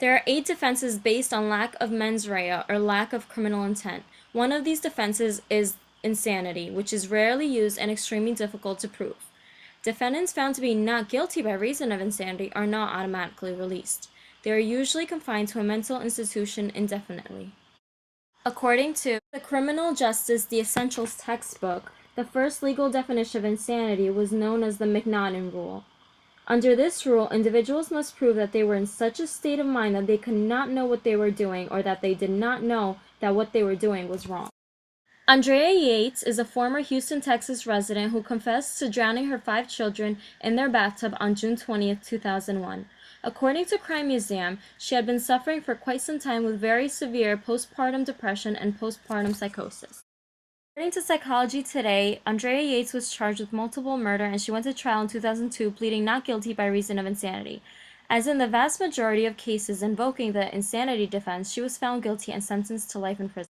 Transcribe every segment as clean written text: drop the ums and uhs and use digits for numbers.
There are 8 defenses based on lack of mens rea, or lack of criminal intent. One of these defenses is insanity, which is rarely used and extremely difficult to prove. Defendants found to be not guilty by reason of insanity are not automatically released. They are usually confined to a mental institution indefinitely. According to the Criminal Justice The Essentials textbook, the first legal definition of insanity was known as the Macnaghten Rule. Under this rule, individuals must prove that they were in such a state of mind that they could not know what they were doing, or that they did not know that what they were doing was wrong. Andrea Yates is a former Houston, Texas resident who confessed to drowning her 5 children in their bathtub on June 20th, 2001. According to Crime Museum, she had been suffering for quite some time with very severe postpartum depression and postpartum psychosis. According to Psychology Today, Andrea Yates was charged with multiple murder, and she went to trial in 2002, pleading not guilty by reason of insanity. As in the vast majority of cases invoking the insanity defense, she was found guilty and sentenced to life in prison.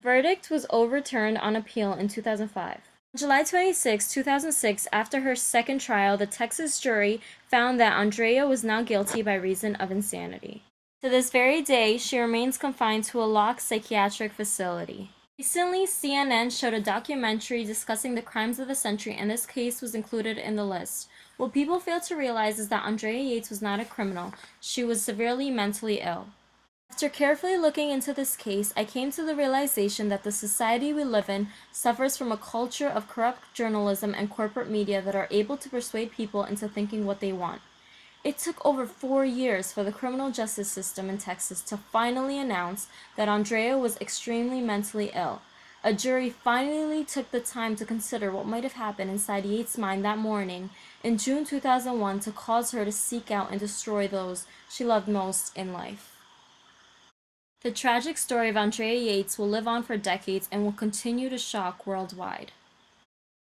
The verdict was overturned on appeal in 2005. On July 26, 2006, after her second trial, the Texas jury found that Andrea was not guilty by reason of insanity. To this very day, she remains confined to a locked psychiatric facility. Recently, CNN showed a documentary discussing the crimes of the century, and this case was included in the list. What people fail to realize is that Andrea Yates was not a criminal. She was severely mentally ill. After carefully looking into this case, I came to the realization that the society we live in suffers from a culture of corrupt journalism and corporate media that are able to persuade people into thinking what they want. It took over 4 years for the criminal justice system in Texas to finally announce that Andrea was extremely mentally ill. A jury finally took the time to consider what might have happened inside Yates' mind that morning in June 2001 to cause her to seek out and destroy those she loved most in life. The tragic story of Andrea Yates will live on for decades and will continue to shock worldwide.